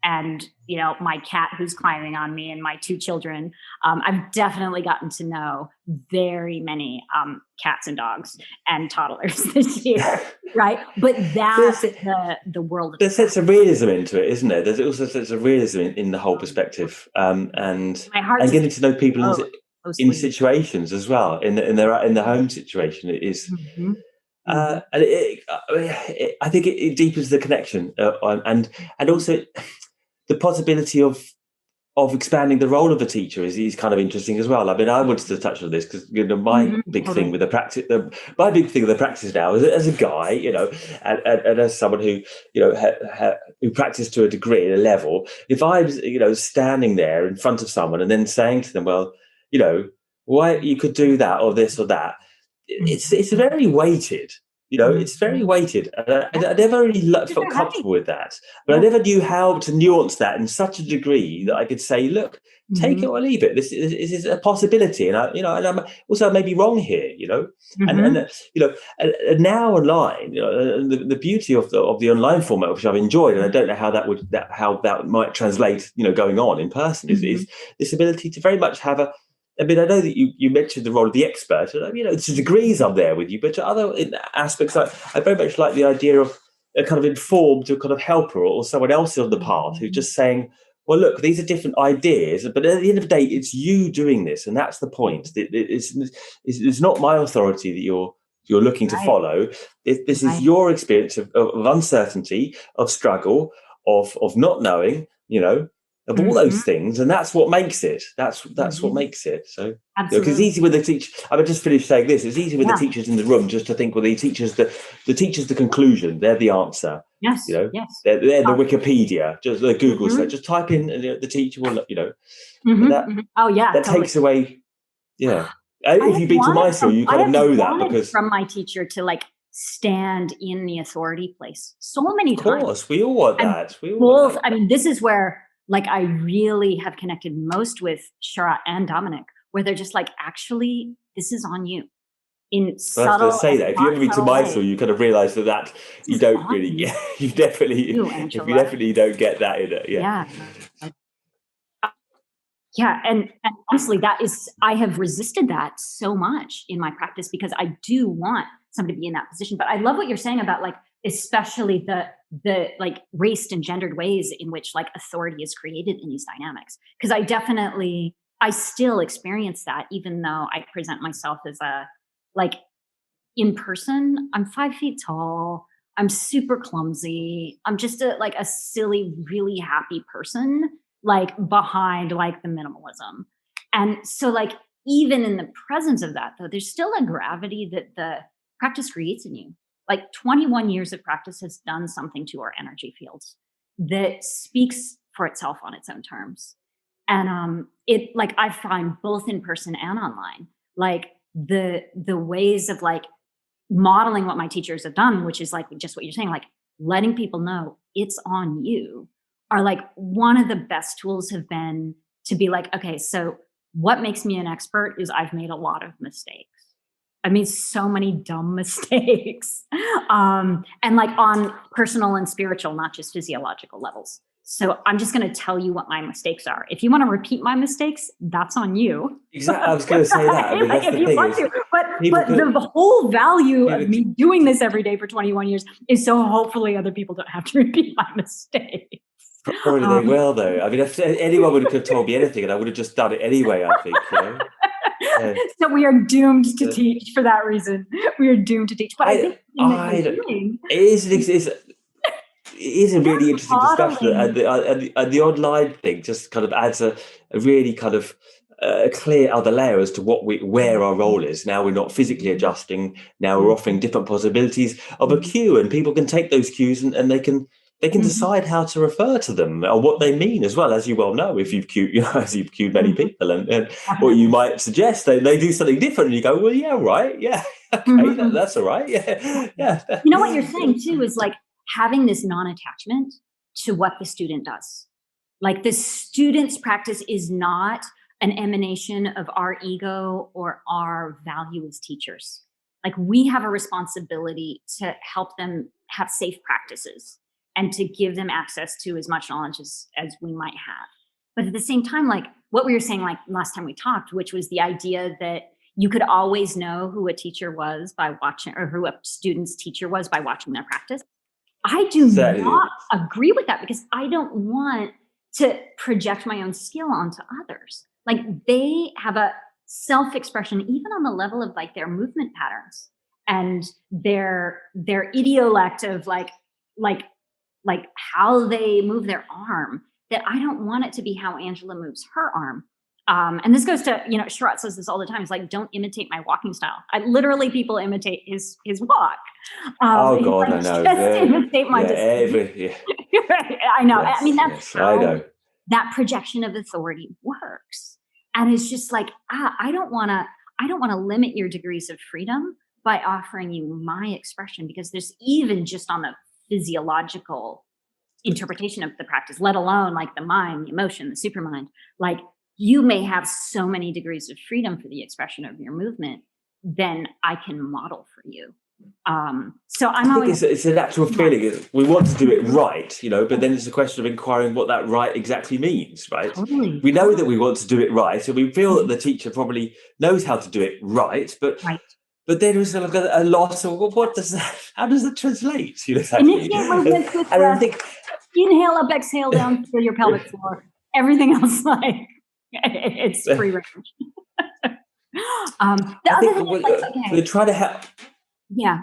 And, you know, my cat who's climbing on me and my 2 children. I've definitely gotten to know very many cats and dogs and toddlers this year, right? But that's the world. There's a sense of realism into it, isn't there? There's also a sense of realism in the whole perspective, and getting to know people in situations as well, in the home situation. It is. And I think it deepens the connection, and also the possibility of expanding the role of a teacher is kind of interesting as well. I mean, I wanted to touch on this because, you know, my big thing with the practice, my big thing with the practice now is as a guy, you know, and as someone who, you know, who practiced to a degree, a level. If I was, you know, standing there in front of someone and then saying to them, well, you know, why you could do that or this or that, it's very weighted. You know, it's very weighted. And I never really felt comfortable with that. But I never knew how to nuance that in such a degree that I could say, look, take it or leave it. This is a possibility. And I may be wrong here, you know. And you know, and now online, you know, the beauty of the online format, which I've enjoyed, and I don't know how that might translate, you know, going on in person, is this ability to very much have I mean, I know that you mentioned the role of the expert. You know, to degrees I'm there with you, but to other aspects, I very much like the idea of a kind of informed or kind of helper or someone else on the path who's just saying, well, look, these are different ideas, but at the end of the day, it's you doing this, and that's the point. It's not my authority that you're looking to follow. This is your experience of uncertainty, of struggle, of not knowing, you know, of all those things, and that's what makes it. That's what makes it. So, because you know, it's easy with the teacher. I would just finish saying this: it's easy with the teachers in the room just to think, well, the teacher's the conclusion. They're the answer. Yes. You know, they're the Wikipedia. Just the Google search. Just type in, and the teacher will, you know. That takes away. Yeah. If you've been to Mysore, you kind of know that because from my teacher to like stand in the authority place so many times. Of course, we all want that. I mean, this is where. Like, I really have connected most with Sharat and Dominic, where they're just like, actually, this is on you. in subtle. I was going to say that if you ever read to Mysore, you kind of realise that you don't really, you definitely don't get that in it. Yeah. And honestly, I have resisted that so much in my practice because I do want somebody to be in that position. But I love what you're saying about like, especially the like raced and gendered ways in which like authority is created in these dynamics. Because I still experience that, even though I present myself as in person, I'm 5 feet tall. I'm super clumsy. I'm just a silly, really happy person, like behind like the minimalism. And so like, even in the presence of that though, there's still a gravity that the practice creates in you. Like 21 years of practice has done something to our energy fields that speaks for itself on its own terms. And I find both in person and online, like the ways of like modeling what my teachers have done, which is like just what you're saying, like letting people know it's on you, are like one of the best tools have been to be like, okay, so what makes me an expert is I've made a lot of mistakes. I made so many dumb mistakes, and like on personal and spiritual, not just physiological levels. So I'm just going to tell you what my mistakes are. If you want to repeat my mistakes, that's on you. Exactly. I was going to say that. I mean, that's the thing. But the whole value of me doing this every day for 21 years is so hopefully other people don't have to repeat my mistakes. Probably they will, though. I mean, if anyone would have told me anything, and I would have just done it anyway, I think, you know. So we are doomed to teach for that reason. We are doomed to teach. But I think it is a really interesting discussion, and the online thing just kind of adds a really kind of clear other layer as to where our role is. Now we're not physically adjusting. Now we're offering different possibilities of a cue, and people can take those cues and they can decide how to refer to them or what they mean as well, as you well know, if you've cued, as you've cued many people, and what you might suggest, they do something different, and you go, well, yeah, right, yeah, okay, that's all right, yeah. You know what you're saying too is like having this non-attachment to what the student does. Like the student's practice is not an emanation of our ego or our value as teachers. Like we have a responsibility to help them have safe practices and to give them access to as much knowledge as we might have. But at the same time, like what we were saying like last time we talked, which was the idea that you could always know who a teacher was by watching, or who a student's teacher was by watching their practice. I do not agree with that because I don't want to project my own skill onto others. Like they have a self-expression, even on the level of like their movement patterns and their idiolect of like how they move their arm, that I don't want it to be how Angela moves her arm. And this goes to, Sharath says this all the time. It's like, don't imitate my walking style. People imitate his walk. Oh God, I know. Just imitate my distance. I know. Yes, I mean, that's how I know. That projection of authority works. And it's just like, I don't want to limit your degrees of freedom by offering you my expression, because there's even just on the physiological interpretation of the practice, let alone like the mind, the emotion, the supermind, like you may have so many degrees of freedom for the expression of your movement, then I can model for you. So I think it's an actual feeling. We want to do it right, but then it's a question of inquiring what that right exactly means, right? Totally. We know that we want to do it right, and we feel that the teacher probably knows how to do it right, but then there's a loss of what does that? How does that translate? And I think inhale up, exhale down through your pelvic floor. Everything else, like it's free range. We try to help. Yeah.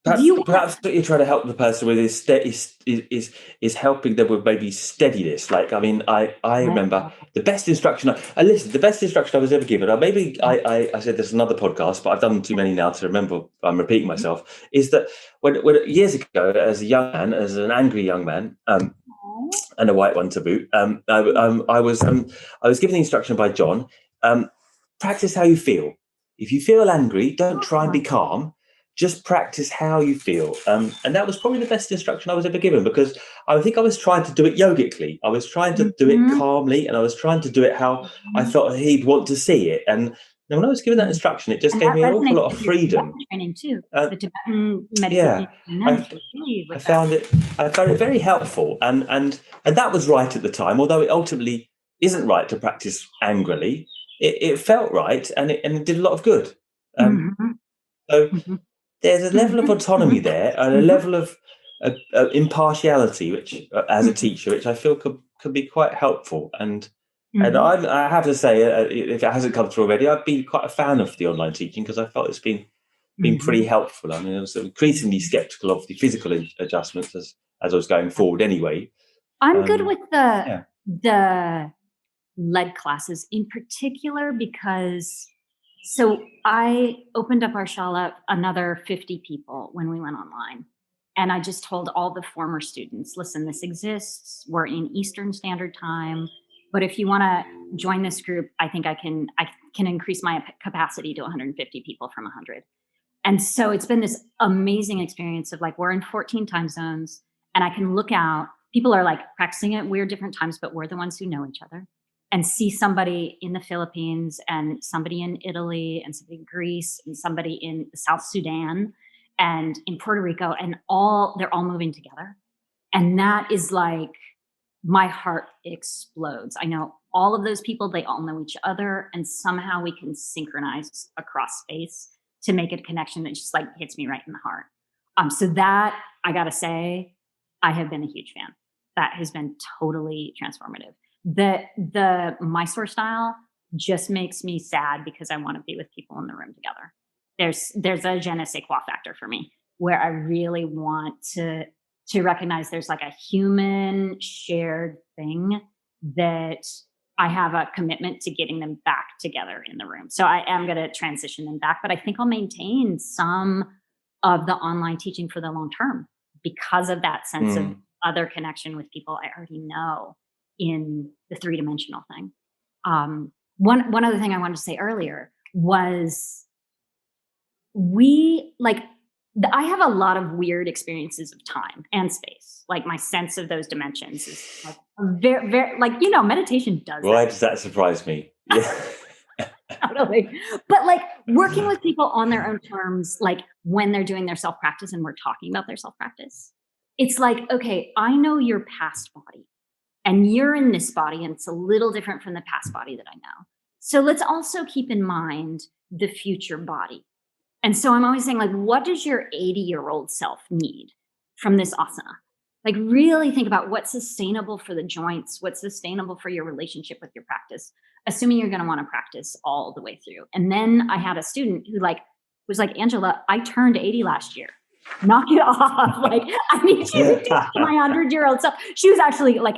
Perhaps what you're trying to help the person with is helping them with maybe steadiness. Like, I mean, I remember the best instruction I was ever given. I said this in another podcast, but I've done too many now to remember. I'm repeating myself. Is that when years ago, as an angry young man, and a white one to boot, I was given the instruction by John. Practice how you feel. If you feel angry, don't try and be calm. Just practice how you feel. And that was probably the best instruction I was ever given, because I think I was trying to do it yogically. I was trying to do it calmly, and I was trying to do it how I thought he'd want to see it. And Now, when I was given that instruction, it just gave me an awful lot of freedom. Training too, the Tibetan meditation. I found it very helpful, and that was right at the time. Although it ultimately isn't right to practice angrily, it felt right, and it did a lot of good. So there's a level of autonomy there, and a level of impartiality, which, as a teacher, which I feel could be quite helpful. And I have to say, if it hasn't come through already, I've been quite a fan of the online teaching because I felt it's been pretty helpful. I mean, I was increasingly skeptical of the physical adjustments as I was going forward anyway. I'm good with the lead classes in particular because, so I opened up our shala another 50 people when we went online. And I just told all the former students, listen, this exists. We're in Eastern Standard Time. But if you want to join this group, I think I can increase my capacity to 150 people from 100. And so it's been this amazing experience of like, we're in 14 time zones and I can look out, people are like practicing at weird different times, but we're the ones who know each other, and see somebody in the Philippines and somebody in Italy and somebody in Greece and somebody in South Sudan and in Puerto Rico, and they're all moving together. And that is like, my heart explodes. I know all of those people, they all know each other, and somehow we can synchronize across space to make a connection that just like hits me right in the heart. So that, I gotta say, I have been a huge fan. That has been totally transformative. The Mysore style just makes me sad because I want to be with people in the room together. There's a je ne sais quoi factor for me where I really want to recognize there's like a human shared thing that I have a commitment to getting them back together in the room. So I am going to transition them back, but I think I'll maintain some of the online teaching for the long term because of that sense of other connection with people I already know in the three-dimensional thing. One other thing I wanted to say earlier was I have a lot of weird experiences of time and space. Like my sense of those dimensions is like very, very, like, meditation does. Why does that surprise me? Yeah. Totally. But like working with people on their own terms, like when they're doing their self-practice and we're talking about their self-practice, it's like, okay, I know your past body and you're in this body and it's a little different from the past body that I know. So let's also keep in mind the future body. And so I'm always saying, like, what does your 80-year-old self need from this asana? Like, really think about what's sustainable for the joints, what's sustainable for your relationship with your practice, assuming you're going to want to practice all the way through. And then I had a student who was like, Angela, I turned 80 last year. Knock it off. Like, I need you to teach my 100-year-old self. She was actually like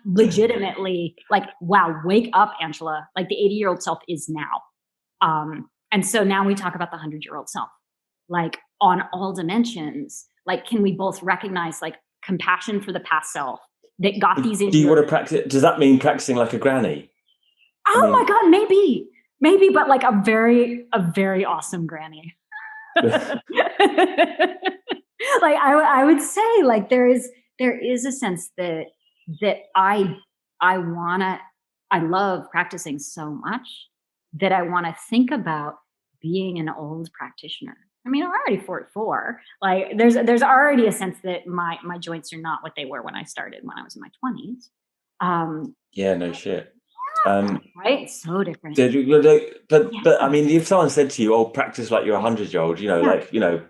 legitimately like, wow, wake up, Angela. Like the 80-year-old self is now. And so now we talk about the 100-year-old self, like on all dimensions. Like, can we both recognize like compassion for the past self that got these injuries? Do you want to practice? Does that mean practicing like a granny? My God, maybe, but like a very awesome granny. Like I would say, like there is a sense that I love practicing so much that I want to think about being an old practitioner. I mean, I'm already 44. Like there's already a sense that my joints are not what they were when I started when I was in my 20s. Yeah, no shit. Right? So different. But I mean, if someone said to you, "Oh, practice like you're 100-year-old," a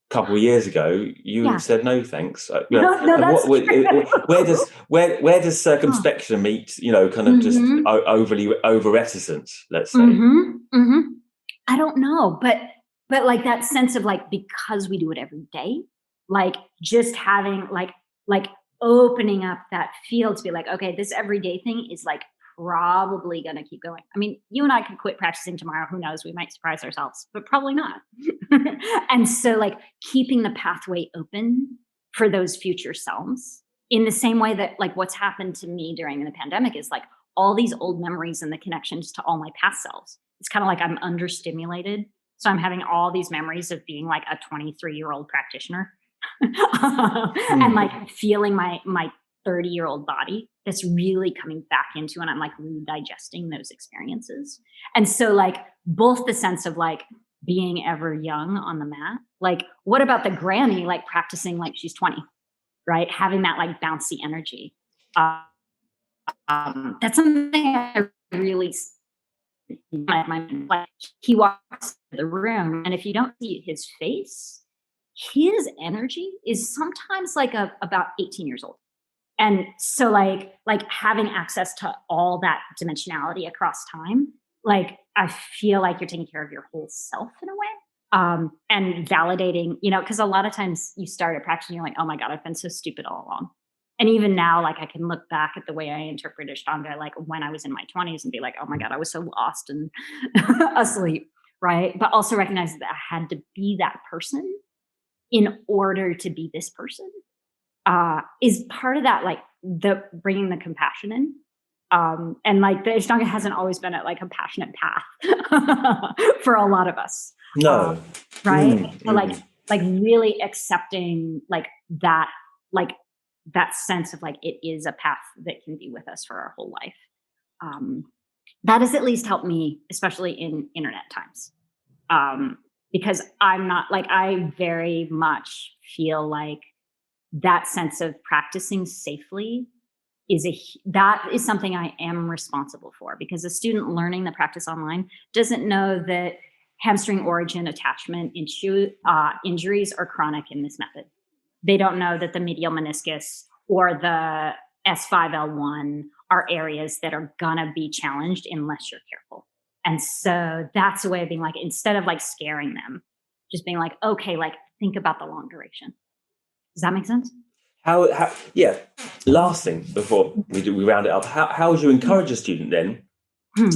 couple of years ago, you would have said no, thanks. Where does circumspection meet? Kind of just over reticence. Let's say. I don't know, but like that sense of like, because we do it every day, like just having like opening up that field to be like, okay, this everyday thing is like probably going to keep going. I mean, you and I could quit practicing tomorrow. Who knows? We might surprise ourselves, but probably not. And so like keeping the pathway open for those future selves in the same way that like what's happened to me during the pandemic is like all these old memories and the connections to all my past selves. It's kind of like I'm understimulated. So I'm having all these memories of being like a 23-year-old practitioner and like feeling my 30-year-old body that's really coming back into, and I'm like redigesting those experiences. And so like both the sense of like being ever young on the mat, like what about the granny like practicing like she's 20, right? Having that like bouncy energy. That's something I really like. He walks to the room, and if you don't see his face, his energy is sometimes like about 18 years old. And so like having access to all that dimensionality across time, like I feel like you're taking care of your whole self in a way. And validating, because a lot of times you start a practice and you're like, oh my God, I've been so stupid all along. And even now, like I can look back at the way I interpret Ashtanga, like when I was in my 20s and be like, oh my God, I was so lost and asleep, right? But also recognize that I had to be that person in order to be this person, is part of that, like the bringing the compassion in. And like the Ashtanga hasn't always been a like compassionate path for a lot of us. No. Right. So like really accepting like that sense of like it is a path that can be with us for our whole life. That has at least helped me, especially in internet times. Because I'm not like, I very much feel like that sense of practicing safely that is something I am responsible for, because a student learning the practice online doesn't know that hamstring origin attachment injuries are chronic in this method. They don't know that the medial meniscus or the S5L1 are areas that are gonna be challenged unless you're careful. And so that's a way of being like, instead of like scaring them, just being like, okay, like think about the long duration. Does that make sense? How yeah. Last thing before we round it up, how would you encourage a student then?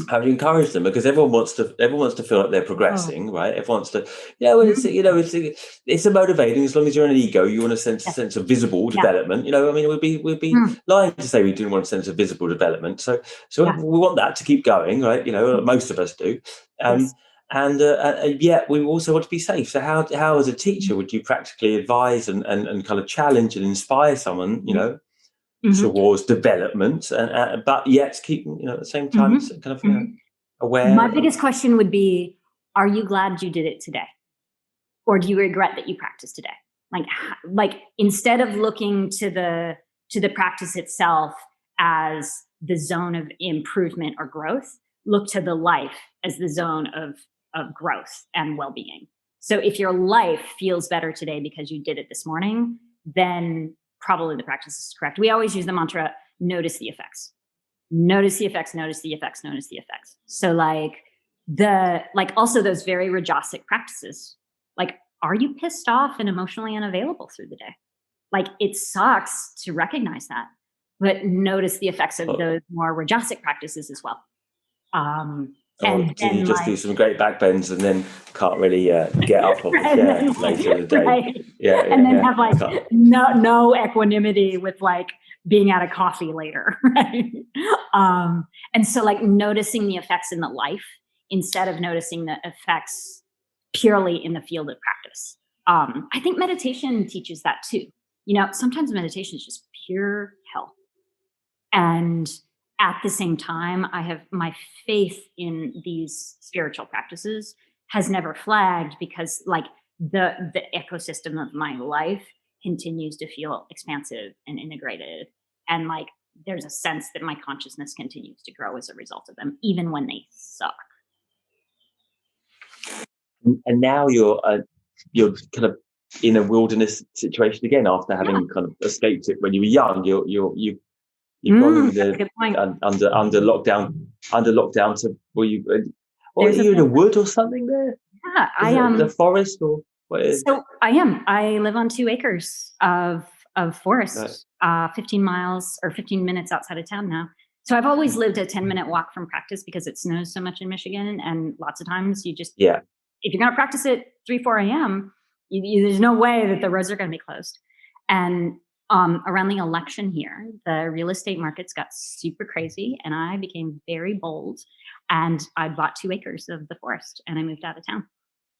How do you encourage them? Because everyone wants to feel like they're progressing, right? Everyone wants to, it's a motivating. As long as you're an ego, you want a sense of visible development. I mean, we'd be lying to say we didn't want a sense of visible development. So we want that to keep going, right? Most of us do. And yet we also want to be safe. So how as a teacher would you practically advise and kind of challenge and inspire someone, towards development, and but yet keep at the same time kind of aware? My biggest question would be: are you glad you did it today, or do you regret that you practiced today? Like instead of looking to the practice itself as the zone of improvement or growth, look to the life as the zone of growth and well-being. So if your life feels better today because you did it this morning, then probably the practice is correct. We always use the mantra, notice the effects. Notice the effects, notice the effects, notice the effects. So also those very Reassessing practices, like, are you pissed off and emotionally unavailable through the day? Like, it sucks to recognize that, but notice the effects of those more Reassessing practices as well. And then you just do some great backbends and then can't really get up off the chair later in the day. Right. And then have like no equanimity with like being out of coffee later. Right. And so like noticing the effects in the life instead of noticing the effects purely in the field of practice. I think meditation teaches that too. Sometimes meditation is just pure health. And at the same time, I have my faith in these spiritual practices has never flagged, because like the ecosystem of my life continues to feel expansive and integrated. And like there's a sense that my consciousness continues to grow as a result of them, even when they suck. And now you're kind of in a wilderness situation again after having kind of escaped it when you were young. You've gone under lockdown to were you in a wood or something there? Yeah, I am. The forest or what is? So I am. I live on 2 acres of forest, 15 miles or 15 minutes outside of town now. So I've always lived a 10-minute walk from practice because it snows so much in Michigan, and lots of times you just if you're going to practice at 3-4 a.m., there's no way that the roads are going to be closed. And around the election here, the real estate markets got super crazy, and I became very bold, and I bought 2 acres of the forest and I moved out of town.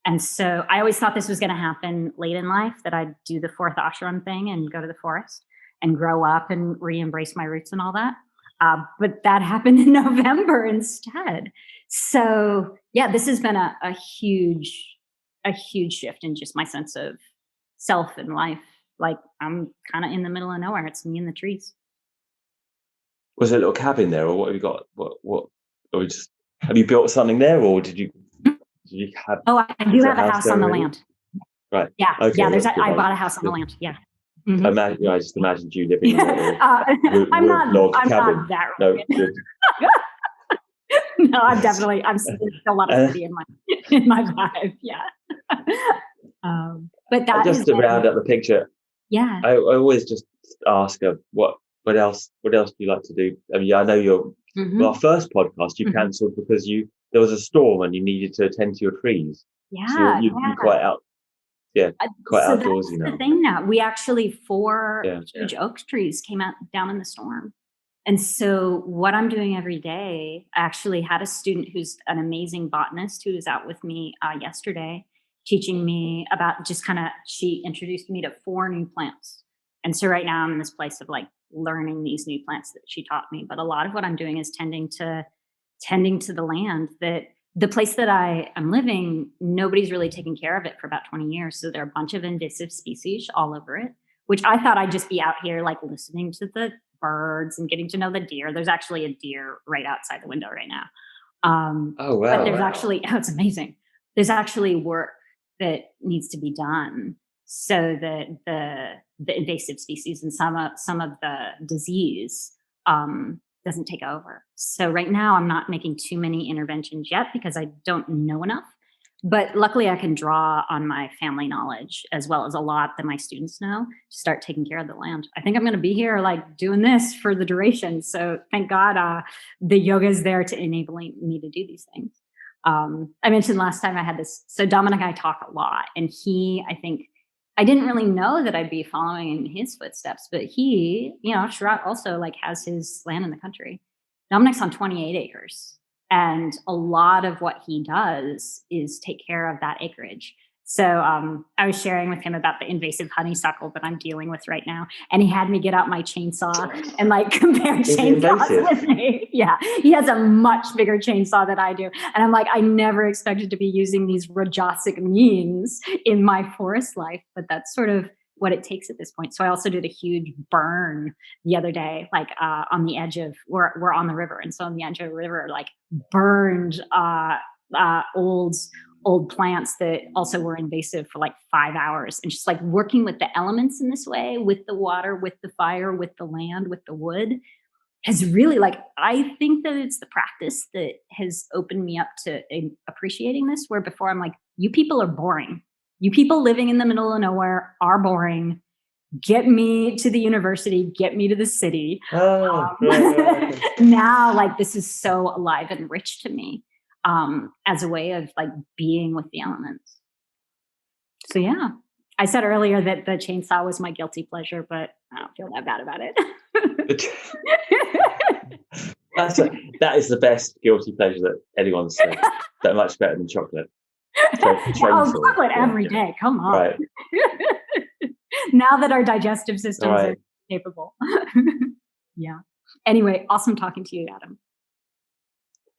And so I always thought this was going to happen late in life, that I'd do the 4th ashram thing and go to the forest. and grow up and re-embrace my roots and all that. But that happened in November instead. So yeah, this has been a huge shift in just my sense of self and life. Like I'm kind of in the middle of nowhere. It's me and the trees. Was there a little cabin there, or what have you got? What? Or just have you built something there, or did you have? Oh, I do have a house on the land. Right. Yeah. Okay, yeah. I bought a house on the land. Yeah. Mm-hmm. I just imagined you living in a I'm log cabin. not that rugged. No, I'm still a lot of city in my vibe. Yeah. But that just to round up the picture. Yeah. I always just ask her what else do you like to do? I mean, I know our first podcast you cancelled because there was a storm and you needed to attend to your trees. Yeah. So you're quite out. Yeah, quite so outdoorsy now. The thing now, we actually 4 huge oak trees came out down in the storm. And so what I'm doing every day, I actually had a student who's an amazing botanist who was out with me yesterday, teaching me about she introduced me to 4 new plants. And so right now I'm in this place of like learning these new plants that she taught me. But a lot of what I'm doing is tending to the land that the place that I am living, nobody's really taken care of it for about 20 years. So there are a bunch of invasive species all over it, which I thought I'd just be out here like listening to the birds and getting to know the deer. There's actually a deer right outside the window right now. Oh, wow. But there's it's amazing. There's actually work that needs to be done so that the invasive species and some of the disease doesn't take over. So right now I'm not making too many interventions yet because I don't know enough. But luckily I can draw on my family knowledge as well as a lot that my students know to start taking care of the land. I think I'm going to be here like doing this for the duration. So thank God the yoga is there to enabling me to do these things. I mentioned last time I had this. So Dominic and I talk a lot, and I didn't really know that I'd be following in his footsteps, but he, Sharat also like has his land in the country. Dominic's on 28 acres. And a lot of what he does is take care of that acreage. So I was sharing with him about the invasive honeysuckle that I'm dealing with right now. And he had me get out my chainsaw and like compare chainsaws with me. Yeah, he has a much bigger chainsaw than I do. And I'm like, I never expected to be using these Rajasic means in my forest life, but that's sort of what it takes at this point. So I also did a huge burn the other day, like on the edge of, we're on the river. And so on the edge of the river, like burned old plants that also were invasive for like 5 hours. And just like working with the elements in this way, with the water, with the fire, with the land, with the wood, has really I think that it's the practice that has opened me up to appreciating this, where before I'm like, you people are boring. You people living in the middle of nowhere are boring. Get me to the university, get me to the city. Now, like, this is so alive and rich to me as a way of like being with the elements. So yeah, I said earlier that the chainsaw was my guilty pleasure, but I don't feel that bad about it. That is the best guilty pleasure that anyone's said. That much better than chocolate. Chocolate every day. Come on. Right. Now that our digestive systems are capable. Yeah. Anyway, awesome talking to you, Adam.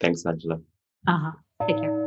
Thanks, Angela. Take care.